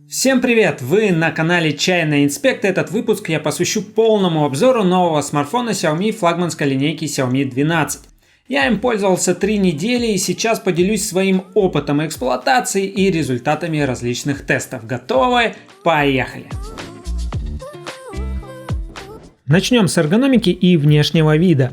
Всем привет! Вы на канале Чайный Инспект. Этот выпуск я посвящу полному обзору нового смартфона Xiaomi флагманской линейки Xiaomi 12. Я им пользовался 3 недели и сейчас поделюсь своим опытом эксплуатации и результатами различных тестов. Готовы? Поехали! Начнем с эргономики и внешнего вида.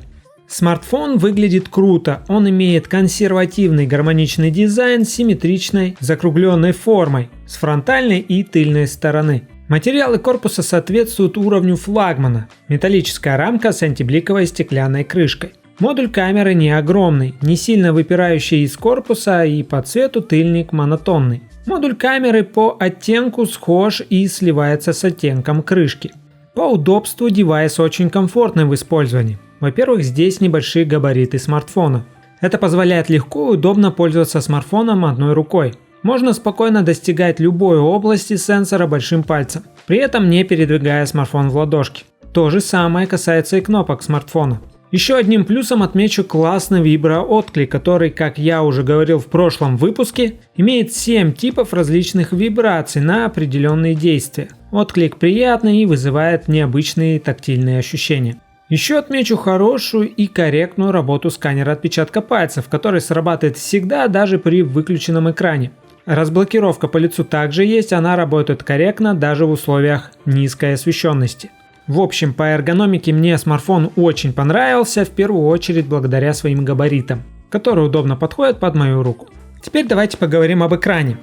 Смартфон выглядит круто, он имеет консервативный гармоничный дизайн с симметричной закругленной формой с фронтальной и тыльной стороны. Материалы корпуса соответствуют уровню флагмана. Металлическая рамка с антибликовой стеклянной крышкой. Модуль камеры не огромный, не сильно выпирающий из корпуса и по цвету тыльник монотонный. Модуль камеры по оттенку схож и сливается с оттенком крышки. По удобству девайс очень комфортный в использовании. Во-первых, здесь небольшие габариты смартфона. Это позволяет легко и удобно пользоваться смартфоном одной рукой. Можно спокойно достигать любой области сенсора большим пальцем, при этом не передвигая смартфон в ладошке. То же самое касается и кнопок смартфона. Еще одним плюсом отмечу классный виброотклик, который, как я уже говорил в прошлом выпуске, имеет 7 типов различных вибраций на определенные действия. Отклик приятный и вызывает необычные тактильные ощущения. Еще отмечу хорошую и корректную работу сканера отпечатка пальцев, который срабатывает всегда, даже при выключенном экране. Разблокировка по лицу также есть, она работает корректно даже в условиях низкой освещенности. В общем, по эргономике мне смартфон очень понравился, в первую очередь благодаря своим габаритам, которые удобно подходят под мою руку. Теперь давайте поговорим об экране.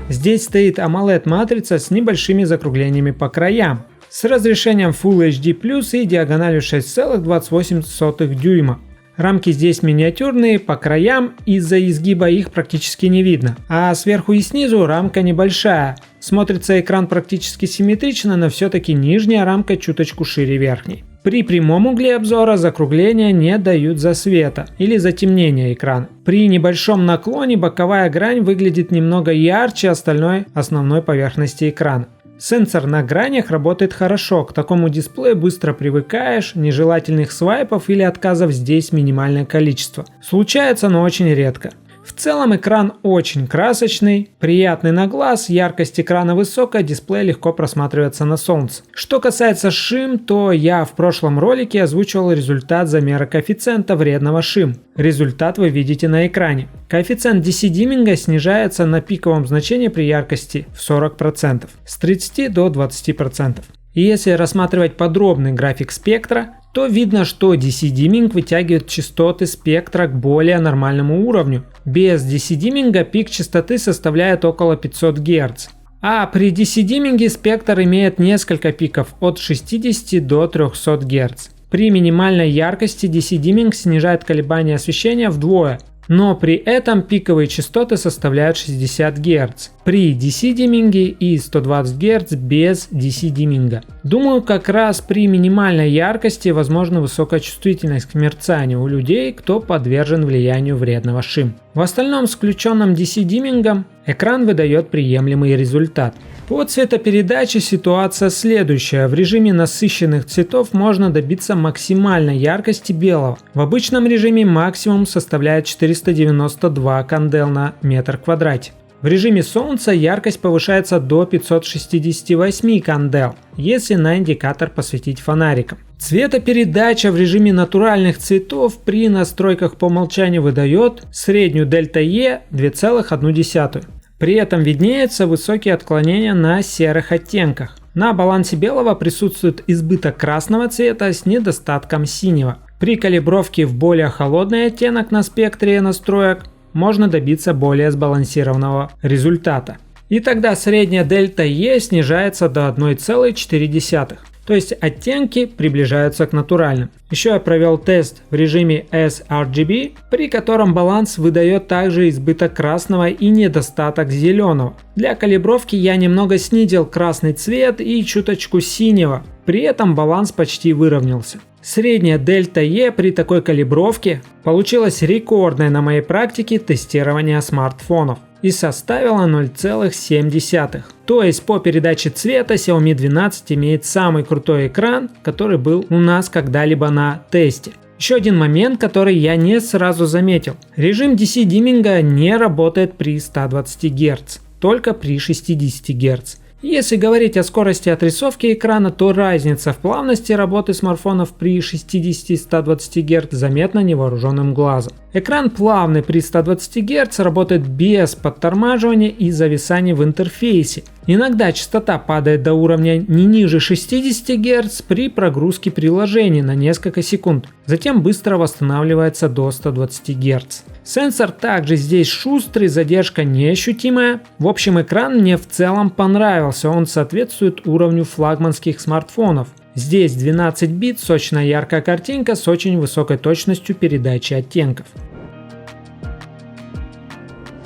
Здесь стоит AMOLED-матрица с небольшими закруглениями по краям, с разрешением Full HD+, и диагональю 6,28 дюйма. Рамки здесь миниатюрные, по краям из-за изгиба их практически не видно, а сверху и снизу рамка небольшая. Смотрится экран практически симметрично, но все-таки нижняя рамка чуточку шире верхней. При прямом угле обзора закругления не дают засвета или затемнения экрана. При небольшом наклоне боковая грань выглядит немного ярче остальной основной поверхности экрана. Сенсор на гранях работает хорошо, к такому дисплею быстро привыкаешь, нежелательных свайпов или отказов здесь минимальное количество. Случается, но очень редко. В целом экран очень красочный, приятный на глаз, яркость экрана высокая, дисплей легко просматривается на солнце. Что касается шим, то я в прошлом ролике озвучивал результат замера коэффициента вредного шим. Результат вы видите на экране. Коэффициент DC-димминга снижается на пиковом значении при яркости в 40%, с 30 до 20%. И если рассматривать подробный график спектра, то видно, что DC-димминг вытягивает частоты спектра к более нормальному уровню. Без DC-димминга пик частоты составляет около 500 Гц. А при DC-димминге спектр имеет несколько пиков от 60 до 300 Гц. При минимальной яркости DC-димминг снижает колебания освещения вдвое, но при этом пиковые частоты составляют 60 Гц. При DC-димминге и 120 Гц без DC-димминга. Думаю, как раз при минимальной яркости возможна высокая чувствительность к мерцанию у людей, кто подвержен влиянию вредного шим. В остальном с включенным DC-диммингом экран выдает приемлемый результат. По цветопередаче ситуация следующая. В режиме насыщенных цветов можно добиться максимальной яркости белого. В обычном режиме максимум составляет 492 кандел на метр квадратик. В режиме солнца яркость повышается до 568 кандел, если на индикатор посветить фонариком. Цветопередача в режиме натуральных цветов при настройках по умолчанию выдает среднюю ΔE 2,1. При этом виднеются высокие отклонения на серых оттенках. На балансе белого присутствует избыток красного цвета с недостатком синего. При калибровке в более холодный оттенок на спектре настроек можно добиться более сбалансированного результата. И тогда средняя ΔE снижается до 1,4. То есть оттенки приближаются к натуральным. Еще я провел тест в режиме sRGB, при котором баланс выдает также избыток красного и недостаток зеленого. Для калибровки я немного снизил красный цвет и чуточку синего, при этом баланс почти выровнялся. Средняя ΔE при такой калибровке получилась рекордной на моей практике тестирования смартфонов и составила 0,7. То есть по передаче цвета Xiaomi 12 имеет самый крутой экран, который был у нас когда-либо на тесте. Еще один момент, который я не сразу заметил. Режим DC-димминга не работает при 120 Гц, только при 60 Гц. Если говорить о скорости отрисовки экрана, то разница в плавности работы смартфонов при 60 и 120 Гц заметна невооруженным глазом. Экран плавный при 120 Гц работает без подтормаживания и зависаний в интерфейсе. Иногда частота падает до уровня не ниже 60 Гц при прогрузке приложения на несколько секунд, затем быстро восстанавливается до 120 Гц. Сенсор также здесь шустрый, задержка неощутимая. В общем, экран мне в целом понравился, он соответствует уровню флагманских смартфонов. Здесь 12 бит, сочная яркая картинка с очень высокой точностью передачи оттенков.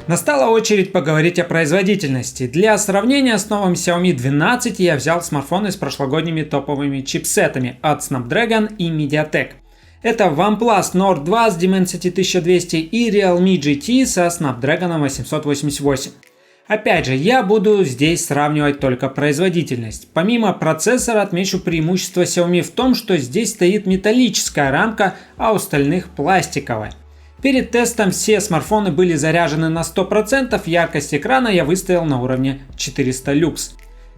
Настала очередь поговорить о производительности. Для сравнения с новым Xiaomi 12 я взял смартфоны с прошлогодними топовыми чипсетами от Snapdragon и MediaTek. Это OnePlus Nord 2 с Dimensity 1200 и Realme GT со Snapdragon 888. Опять же, я буду здесь сравнивать только производительность. Помимо процессора отмечу преимущество Xiaomi в том, что здесь стоит металлическая рамка, а у остальных пластиковая. Перед тестом все смартфоны были заряжены на 100%, яркость экрана я выставил на уровне 400 люкс.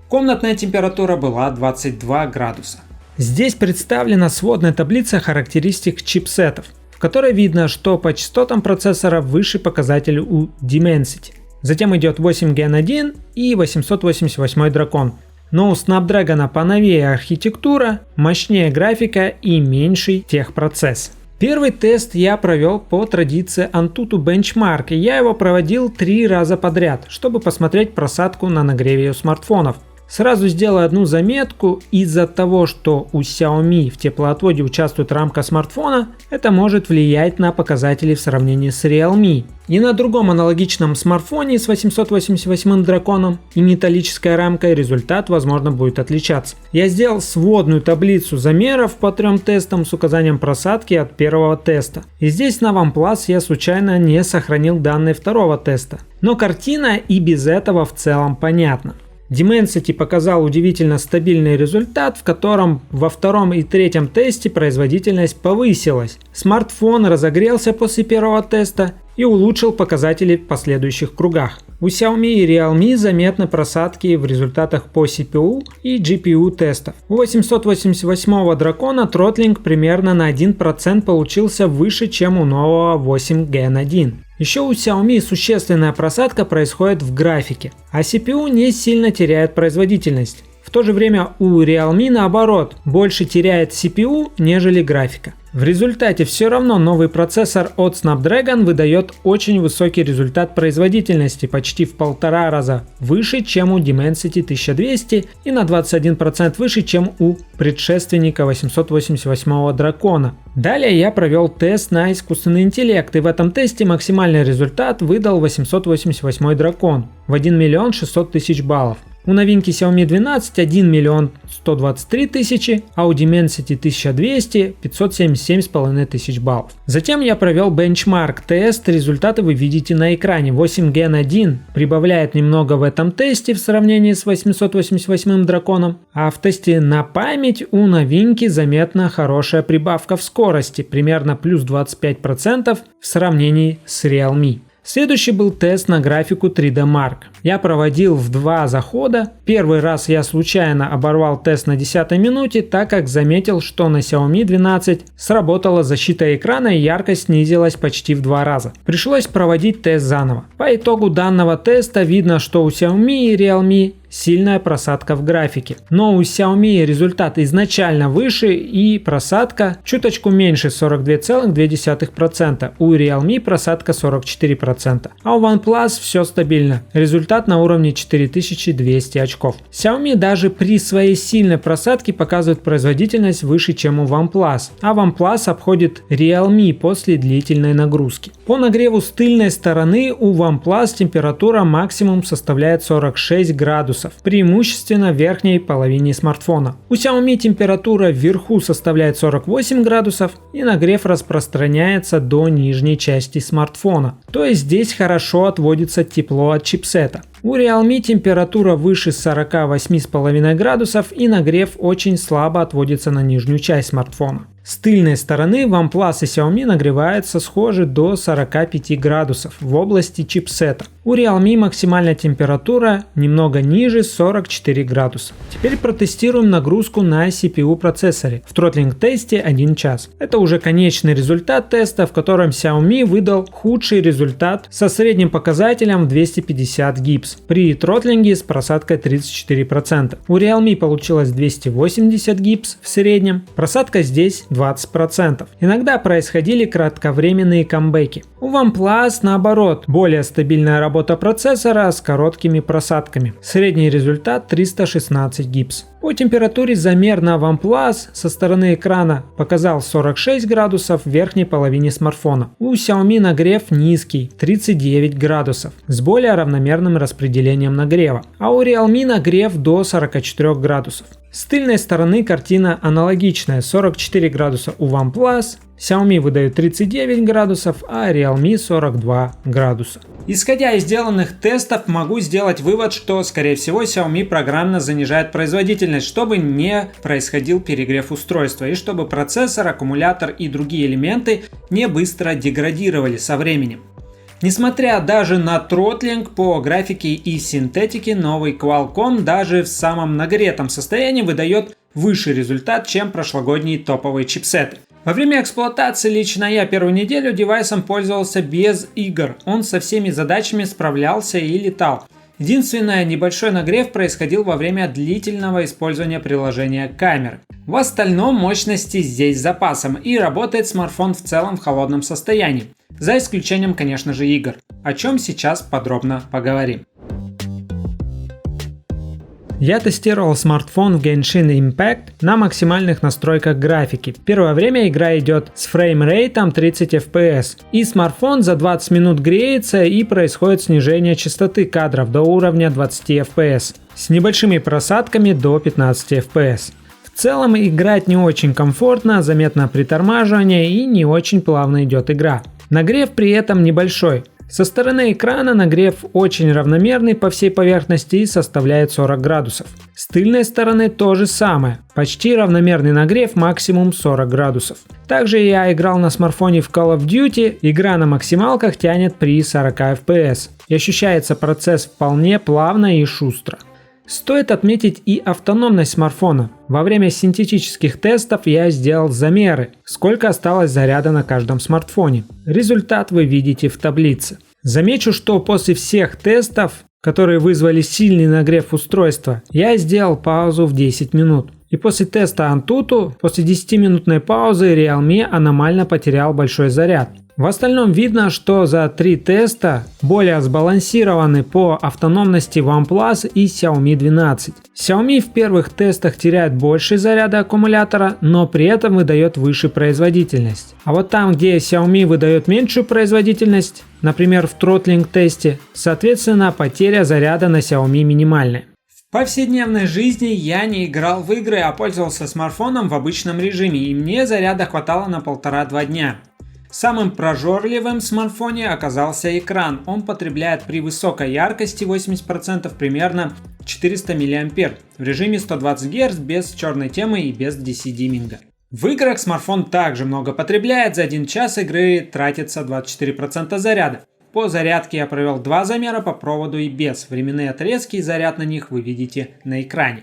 Комнатная температура была 22 градуса. Здесь представлена сводная таблица характеристик чипсетов, в которой видно, что по частотам процессора выше показатель у Dimensity. Затем идет 8 Gen 1 и 888 Dragon. Но у Snapdragon поновее архитектура, мощнее графика и меньший техпроцесс. Первый тест я провел по традиции Antutu Benchmark, и я его проводил 3 раза подряд, чтобы посмотреть просадку на нагреве у смартфонов. Сразу сделаю одну заметку: из-за того, что у Xiaomi в теплоотводе участвует рамка смартфона, это может влиять на показатели в сравнении с Realme. И на другом аналогичном смартфоне с 888 драконом и металлической рамкой результат, возможно, будет отличаться. Я сделал сводную таблицу замеров по 3 тестам с указанием просадки от первого теста. И здесь на OnePlus я случайно не сохранил данные второго теста. Но картина и без этого в целом понятна. Dimensity показал удивительно стабильный результат, в котором во втором и третьем тесте производительность повысилась. Смартфон разогрелся после первого теста и улучшил показатели в последующих кругах. У Xiaomi и Realme заметны просадки в результатах по CPU и GPU тестов. У 888 дракона тротлинг примерно на 1% получился выше, чем у нового 8 Gen 1. Еще у Xiaomi существенная просадка происходит в графике, а CPU не сильно теряет производительность. В то же время у Realme наоборот, больше теряет CPU, нежели графика. В результате все равно новый процессор от Snapdragon выдает очень высокий результат производительности, почти в 1,5 раза выше, чем у Dimensity 1200 и на 21% выше, чем у предшественника 888 дракона. Далее я провел тест на искусственный интеллект, и в этом тесте максимальный результат выдал 888 дракон в 1 600 000 баллов. У новинки Xiaomi 12 1 123 000, а у Dimensity 1200 577 500 баллов. Затем я провел бенчмарк тест, результаты вы видите на экране. 8 Gen 1 прибавляет немного в этом тесте в сравнении с 888 драконом, а в тесте на память у новинки заметна хорошая прибавка в скорости, примерно плюс 25% в сравнении с Realme. Следующий был тест на графику 3D Mark. Я проводил в 2 захода. Первый раз я случайно оборвал тест на 10-й минуте, так как заметил, что на Xiaomi 12 сработала защита экрана и яркость снизилась почти в 2 раза. Пришлось проводить тест заново. По итогу данного теста видно, что у Xiaomi и Realme сильная просадка в графике. Но у Xiaomi результат изначально выше и просадка чуточку меньше 42,2%. У Realme просадка 44%. А у OnePlus все стабильно. Результат на уровне 4200 очков. Xiaomi даже при своей сильной просадке показывает производительность выше, чем у OnePlus. А OnePlus обходит Realme после длительной нагрузки. По нагреву с тыльной стороны у OnePlus температура максимум составляет 46 градусов. Преимущественно в верхней половине смартфона. У Xiaomi температура вверху составляет 48 градусов и нагрев распространяется до нижней части смартфона. То есть здесь хорошо отводится тепло от чипсета. У Realme температура выше 48,5 градусов и нагрев очень слабо отводится на нижнюю часть смартфона. С тыльной стороны OnePlus и Xiaomi нагреваются схожи до 45 градусов в области чипсета. У Realme максимальная температура немного ниже 44 градуса. Теперь протестируем нагрузку на CPU процессоре. В тротлинг-тесте 1 час. Это уже конечный результат теста, в котором Xiaomi выдал худший результат со средним показателем 250 Гц при тротлинге с просадкой 34%. У Realme получилось 280 Гц в среднем. Просадка здесь 20%. Иногда происходили кратковременные камбэки. У OnePlus наоборот, более стабильная работа процессора с короткими просадками. Средний результат 316 Гц. По температуре замер на OnePlus со стороны экрана показал 46 градусов в верхней половине смартфона. У Xiaomi нагрев низкий 39 градусов с более равномерным распределением нагрева, а у Realme нагрев до 44 градусов. С тыльной стороны картина аналогичная: 44 градуса у OnePlus, Xiaomi выдает 39 градусов, а Realme 42 градуса. Исходя из сделанных тестов, могу сделать вывод, что скорее всего Xiaomi программно занижает производительность, чтобы не происходил перегрев устройства и чтобы процессор, аккумулятор и другие элементы не быстро деградировали со временем. Несмотря даже на тротлинг по графике и синтетике, новый Qualcomm даже в самом нагретом состоянии выдает высший результат, чем прошлогодние топовые чипсеты. Во время эксплуатации лично я первую неделю девайсом пользовался без игр, он со всеми задачами справлялся и летал. Единственное, небольшой нагрев происходил во время длительного использования приложения камеры. В остальном мощности здесь с запасом и работает смартфон в целом в холодном состоянии. За исключением, конечно же, игр, о чем сейчас подробно поговорим. Я тестировал смартфон в Genshin Impact на максимальных настройках графики. Первое время игра идет с фреймрейтом 30 FPS, и смартфон за 20 минут греется и происходит снижение частоты кадров до уровня 20 FPS с небольшими просадками до 15 FPS. В целом играть не очень комфортно, заметно притормаживание и не очень плавно идет игра. Нагрев при этом небольшой. Со стороны экрана нагрев очень равномерный по всей поверхности и составляет 40 градусов. С тыльной стороны то же самое. Почти равномерный нагрев, максимум 40 градусов. Также я играл на смартфоне в Call of Duty, игра на максималках тянет при 40 FPS. И ощущается процесс вполне плавно и шустро. Стоит отметить и автономность смартфона. Во время синтетических тестов я сделал замеры, сколько осталось заряда на каждом смартфоне. Результат вы видите в таблице. Замечу, что после всех тестов, которые вызвали сильный нагрев устройства, я сделал паузу в 10 минут. И после теста Antutu, после 10-минутной паузы Realme аномально потерял большой заряд. В остальном видно, что за 3 теста более сбалансированы по автономности OnePlus и Xiaomi 12. Xiaomi в первых тестах теряет больше заряда аккумулятора, но при этом выдает выше производительность. А вот там, где Xiaomi выдает меньшую производительность, например в тротлинг тесте, соответственно потеря заряда на Xiaomi минимальная. В повседневной жизни я не играл в игры, а пользовался смартфоном в обычном режиме, и мне заряда хватало на 1,5-2 дня. Самым прожорливым в смартфоне оказался экран. Он потребляет при высокой яркости 80% примерно 400 мА в режиме 120 Гц без черной темы и без DC-димминга. В играх смартфон также много потребляет, за 1 час игры тратится 24% заряда. По зарядке я провел 2 замера по проводу и без. Временные отрезки и заряд на них вы видите на экране.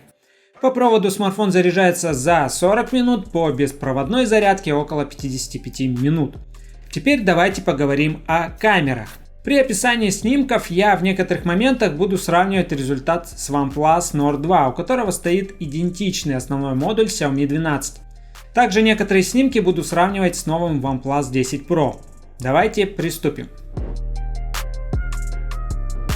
По проводу смартфон заряжается за 40 минут, по беспроводной зарядке около 55 минут. Теперь давайте поговорим о камерах. При описании снимков я в некоторых моментах буду сравнивать результат с OnePlus Nord 2, у которого стоит идентичный основной модуль Xiaomi 12. Также некоторые снимки буду сравнивать с новым OnePlus 10 Pro. Давайте приступим.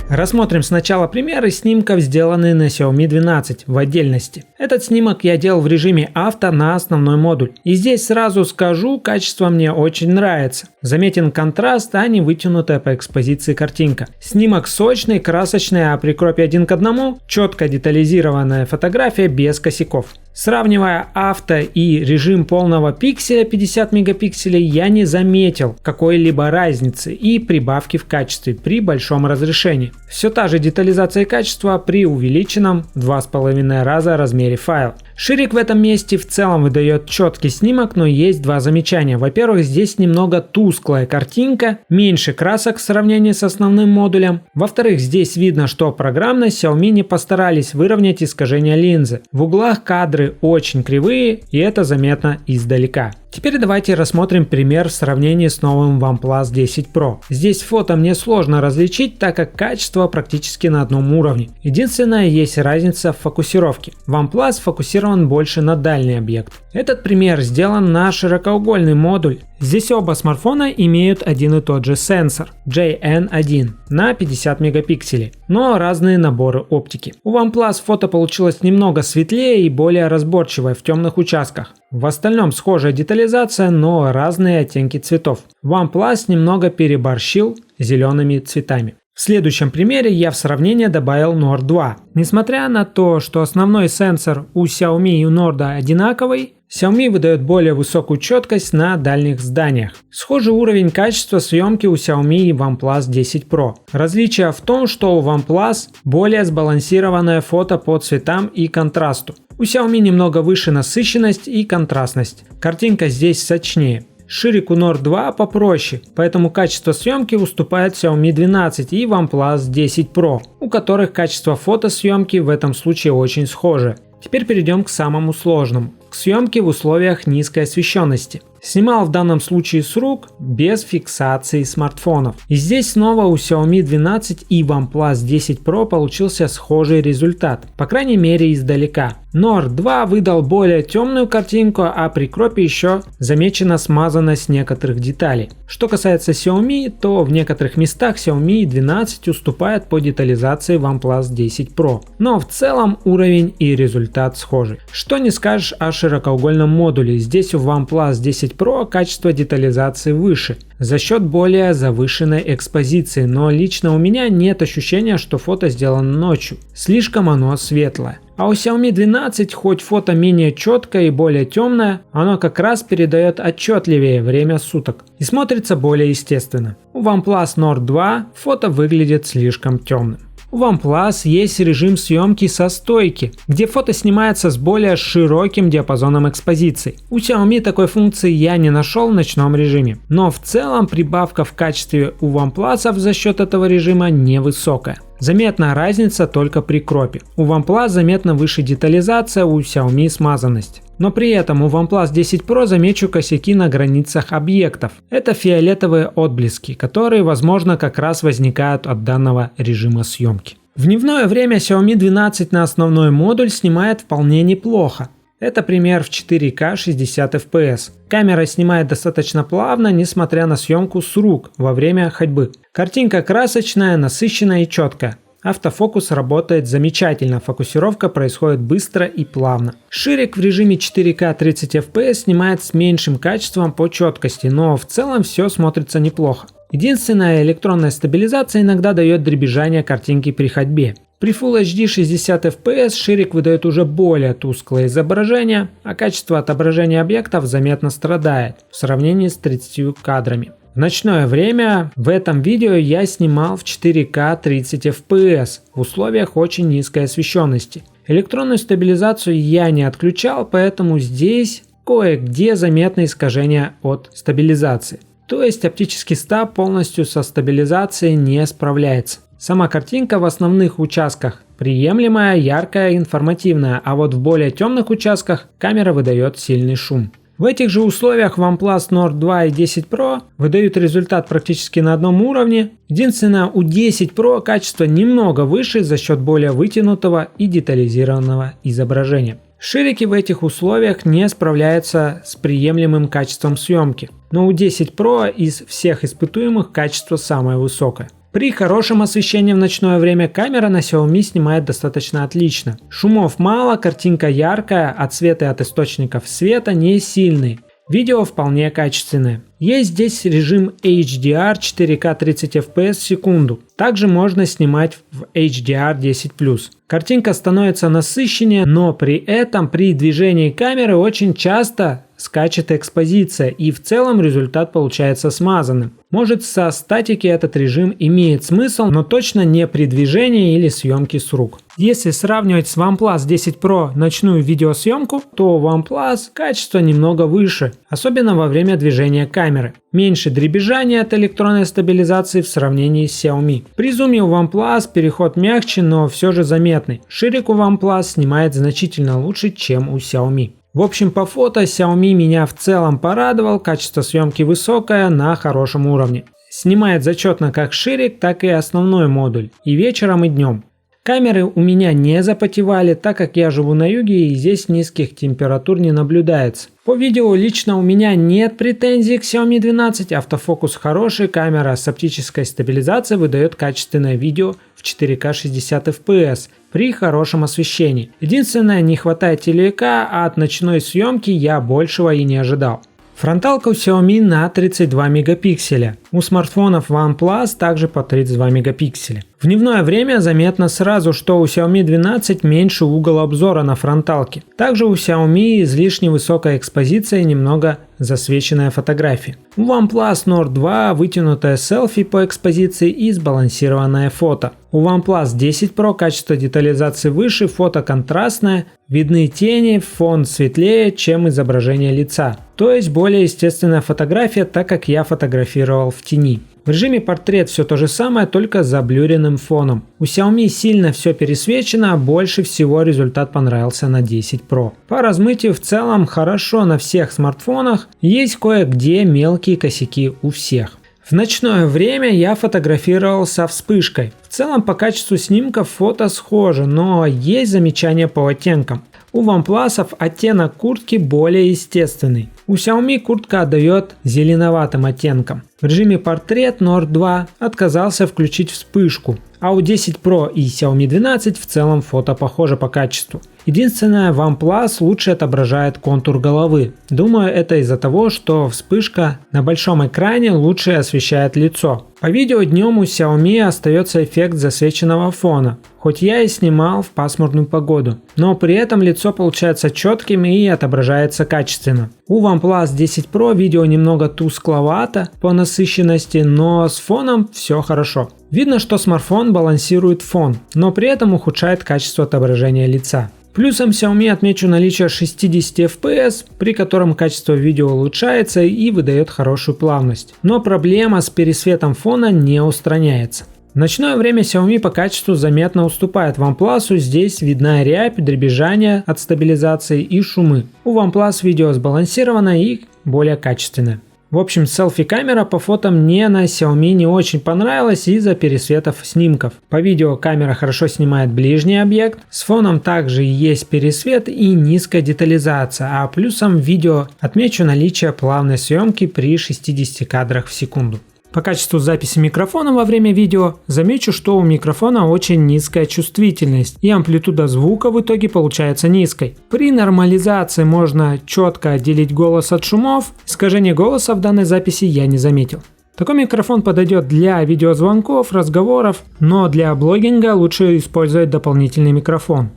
Рассмотрим сначала примеры снимков, сделанные на Xiaomi 12 в отдельности. Этот снимок я делал в режиме авто на основной модуль. И здесь сразу скажу, качество мне очень нравится. Заметен контраст, а не вытянутая по экспозиции картинка. Снимок сочный, красочный, а при кропе 1 к 1 четко детализированная фотография без косяков. Сравнивая авто и режим полного пикселя 50 мегапикселей, я не заметил какой-либо разницы и прибавки в качестве при большом разрешении. Все та же детализация качества при увеличенном в 2,5 раза размере файла. Ширик в этом месте в целом выдает четкий снимок, но есть два замечания. Во-первых, здесь немного тусклая картинка, меньше красок в сравнении с основным модулем. Во-вторых, здесь видно, что программно Xiaomi не постарались выровнять искажение линзы. В углах кадры очень кривые, и это заметно издалека. Теперь давайте рассмотрим пример в сравнении с новым OnePlus 10 Pro. Здесь фото мне сложно различить, так как качество практически на одном уровне. Единственное, есть разница в фокусировке. OnePlus фокусирован больше на дальний объект. Этот пример сделан на широкоугольный модуль. Здесь оба смартфона имеют один и тот же сенсор JN1 на 50 мегапикселей, но разные наборы оптики. У OnePlus фото получилось немного светлее и более разборчивое в темных участках. В остальном схожая детализация, но разные оттенки цветов. OnePlus немного переборщил зелеными цветами. В следующем примере я в сравнение добавил Nord 2. Несмотря на то, что основной сенсор у Xiaomi и у Nord одинаковый, Xiaomi выдает более высокую четкость на дальних зданиях. Схожий уровень качества съемки у Xiaomi и OnePlus 10 Pro. Различие в том, что у OnePlus более сбалансированное фото по цветам и контрасту. У Xiaomi немного выше насыщенность и контрастность. Картинка здесь сочнее. Ширик у Nord 2 попроще, поэтому качество съемки уступает Xiaomi 12 и OnePlus 10 Pro, у которых качество фотосъемки в этом случае очень схоже. Теперь перейдем к самому сложному, к съемке в условиях низкой освещенности. Снимал в данном случае с рук, без фиксации смартфонов. И здесь снова у Xiaomi 12 и OnePlus 10 Pro получился схожий результат, по крайней мере издалека. Nord 2 выдал более темную картинку, а при кропе еще замечена смазанность некоторых деталей. Что касается Xiaomi, то в некоторых местах Xiaomi 12 уступает по детализации OnePlus 10 Pro. Но в целом уровень и результат схожи. Что не скажешь о широкоугольном модуле. Здесь у OnePlus 10 Pro качество детализации выше, за счет более завышенной экспозиции, но лично у меня нет ощущения, что фото сделано ночью. Слишком оно светлое. А у Xiaomi 12 хоть фото менее четкое и более темное, оно как раз передает отчетливее время суток и смотрится более естественно. У OnePlus Nord 2 фото выглядит слишком темным. У OnePlus есть режим съемки со стойки, где фото снимается с более широким диапазоном экспозиции. У Xiaomi такой функции я не нашел в ночном режиме, но в целом прибавка в качестве у OnePlus за счет этого режима невысокая. Заметна разница только при кропе. У OnePlus заметно выше детализация, у Xiaomi смазанность. Но при этом у OnePlus 10 Pro замечу косяки на границах объектов. Это фиолетовые отблески, которые, возможно, как раз возникают от данного режима съемки. В дневное время Xiaomi 12 на основной модуль снимает вполне неплохо. Это пример в 4К 60 FPS. Камера снимает достаточно плавно, несмотря на съемку с рук во время ходьбы. Картинка красочная, насыщенная и четкая. Автофокус работает замечательно, фокусировка происходит быстро и плавно. Ширик в режиме 4К 30 FPS снимает с меньшим качеством по четкости, но в целом все смотрится неплохо. Единственная электронная стабилизация иногда дает дребезжание картинки при ходьбе. При Full HD 60 FPS ширик выдает уже более тусклое изображение, а качество отображения объектов заметно страдает в сравнении с 30 кадрами. В ночное время в этом видео я снимал в 4К 30 FPS в условиях очень низкой освещенности. Электронную стабилизацию я не отключал, поэтому здесь кое-где заметно искажение от стабилизации. То есть оптический стаб полностью со стабилизацией не справляется. Сама картинка в основных участках приемлемая, яркая, информативная, а вот в более темных участках камера выдает сильный шум. В этих же условиях OnePlus Nord 2 и 10 Pro выдают результат практически на одном уровне. Единственное, у 10 Pro качество немного выше за счет более вытянутого и детализированного изображения. Ширики в этих условиях не справляются с приемлемым качеством съемки, но у 10 Pro из всех испытуемых качество самое высокое. При хорошем освещении в ночное время камера на Xiaomi снимает достаточно отлично. Шумов мало, картинка яркая, а цветы от источников света не сильные. Видео вполне качественное. Есть здесь режим HDR 4К 30 FPS в секунду. Также можно снимать в HDR 10+. Картинка становится насыщеннее, но при этом при движении камеры очень часто скачет экспозиция и в целом результат получается смазанным. Может, со статики этот режим имеет смысл, но точно не при движении или съемке с рук. Если сравнивать с OnePlus 10 Pro ночную видеосъемку, то у OnePlus качество немного выше, особенно во время движения камеры. Меньше дребезжания от электронной стабилизации в сравнении с Xiaomi. При зуме у OnePlus переход мягче, но все же заметный. Ширик у OnePlus снимает значительно лучше, чем у Xiaomi. В общем, по фото Xiaomi меня в целом порадовал, качество съемки высокое, на хорошем уровне. Снимает зачетно как ширик, так и основной модуль, и вечером, и днем. Камеры у меня не запотевали, так как я живу на юге и здесь низких температур не наблюдается. По видео лично у меня нет претензий к Xiaomi 12, автофокус хороший, камера с оптической стабилизацией выдает качественное видео в 4К 60 FPS при хорошем освещении. Единственное, не хватает телека, а от ночной съемки я большего и не ожидал. Фронталка у Xiaomi на 32 мегапикселя. У смартфонов OnePlus также по 32 мегапикселя. В дневное время заметно сразу, что у Xiaomi 12 меньше угол обзора на фронталке. Также у Xiaomi излишне высокая экспозиция и немного засвеченная фотография. У OnePlus Nord 2 вытянутая селфи по экспозиции и сбалансированное фото. У OnePlus 10 Pro качество детализации выше, фото контрастное, видны тени, фон светлее, чем изображение лица. То есть более естественная фотография, так как я фотографировал в тени. В режиме портрет все то же самое, только с заблюренным фоном. У Xiaomi сильно все пересвечено, а больше всего результат понравился на 10 Pro. По размытию в целом хорошо на всех смартфонах, есть кое-где мелкие косяки у всех. В ночное время я фотографировал со вспышкой. В целом по качеству снимков фото схоже, но есть замечания по оттенкам. У OnePlus оттенок куртки более естественный. У Xiaomi куртка отдает зеленоватым оттенком. В режиме портрет Nord 2 отказался включить вспышку, а у 10 Pro и Xiaomi 12 в целом фото похоже по качеству. Единственное, OnePlus лучше отображает контур головы. Думаю, это из-за того, что вспышка на большом экране лучше освещает лицо. По видео днем у Xiaomi остается эффект засвеченного фона, хоть я и снимал в пасмурную погоду, но при этом лицо получается четким и отображается качественно. У OnePlus 10 Pro видео немного тускловато по насыщенности, но с фоном все хорошо. Видно, что смартфон балансирует фон, но при этом ухудшает качество отображения лица. Плюсом Xiaomi отмечу наличие 60 FPS, при котором качество видео улучшается и выдает хорошую плавность. Но проблема с пересветом фона не устраняется. В ночное время Xiaomi по качеству заметно уступает OnePlus, здесь видна рябь, дребезжание от стабилизации и шумы. У OnePlus видео сбалансировано и более качественное. В общем, селфи-камера по фото мне на Xiaomi не очень понравилась из-за пересветов снимков. По видео камера хорошо снимает ближний объект, с фоном также есть пересвет и низкая детализация, а плюсом в видео отмечу наличие плавной съемки при 60 кадрах в секунду. По качеству записи микрофона во время видео замечу, что у микрофона очень низкая чувствительность и амплитуда звука в итоге получается низкой. При нормализации можно четко отделить голос от шумов, искажение голоса в данной записи я не заметил. Такой микрофон подойдет для видеозвонков, разговоров, но для блогинга лучше использовать дополнительный микрофон.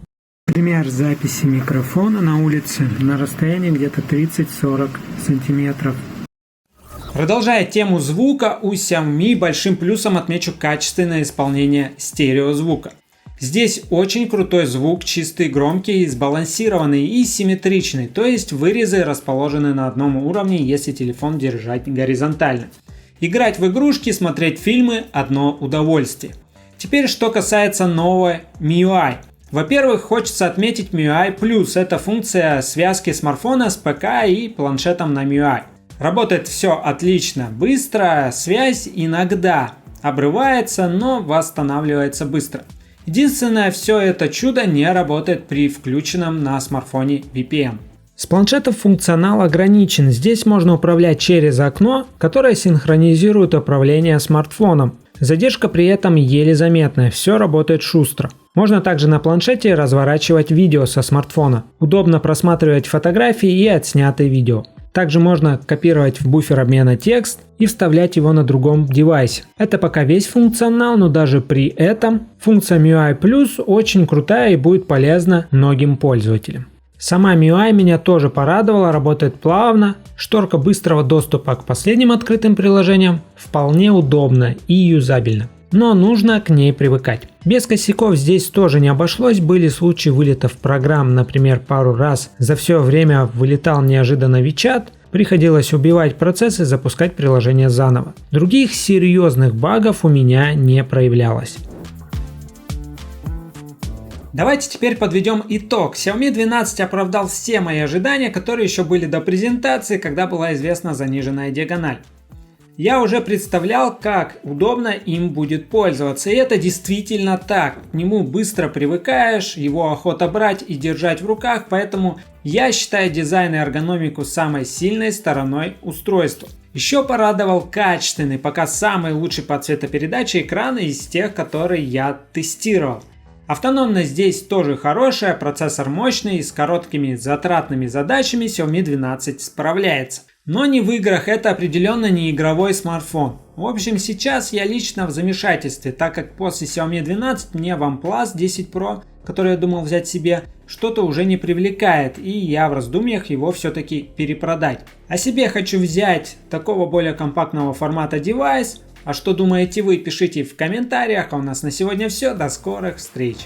Пример записи микрофона на улице на расстоянии где-то 30-40 сантиметров. Продолжая тему звука, у Xiaomi большим плюсом отмечу качественное исполнение стереозвука. Здесь очень крутой звук, чистый, громкий, сбалансированный и симметричный, то есть вырезы расположены на одном уровне, если телефон держать горизонтально. Играть в игрушки, смотреть фильмы – одно удовольствие. Теперь что касается нового MIUI. Во-первых, хочется отметить MIUI Plus, это функция связки смартфона с ПК и планшетом на MIUI. Работает все отлично, быстро, связь иногда обрывается, но восстанавливается быстро. Единственное, все это чудо не работает при включенном на смартфоне VPN. С планшетов функционал ограничен, здесь можно управлять через окно, которое синхронизирует управление смартфоном. Задержка при этом еле заметная, все работает шустро. Можно также на планшете разворачивать видео со смартфона. Удобно просматривать фотографии и отснятые видео. Также можно копировать в буфер обмена текст и вставлять его на другом девайсе. Это пока весь функционал, но даже при этом функция MIUI Plus очень крутая и будет полезна многим пользователям. Сама MIUI меня тоже порадовала, работает плавно, шторка быстрого доступа к последним открытым приложениям вполне удобна и юзабельна. Но нужно к ней привыкать. Без косяков здесь тоже не обошлось, были случаи вылетов программ, например, пару раз за все время вылетал неожиданно WeChat, приходилось убивать процесс и запускать приложение заново. Других серьезных багов у меня не проявлялось. Давайте теперь подведем итог. Xiaomi 12 оправдал все мои ожидания, которые еще были до презентации, когда была известна заниженная диагональ. Я уже представлял, как удобно им будет пользоваться, и это действительно так. К нему быстро привыкаешь, его охота брать и держать в руках, поэтому я считаю дизайн и эргономику самой сильной стороной устройства. Еще порадовал качественный, пока самый лучший по цветопередаче экран из тех, которые я тестировал. Автономность здесь тоже хорошая, процессор мощный и с короткими затратными задачами Xiaomi 12 справляется. Но не в играх, это определенно не игровой смартфон. В общем, сейчас я лично в замешательстве, так как после Xiaomi 12 мне OnePlus 10 Pro, который я думал взять себе, что-то уже не привлекает, и я в раздумьях его все-таки перепродать. А себе хочу взять такого более компактного формата девайс. А что думаете вы, пишите в комментариях. А у нас на сегодня все. До скорых встреч!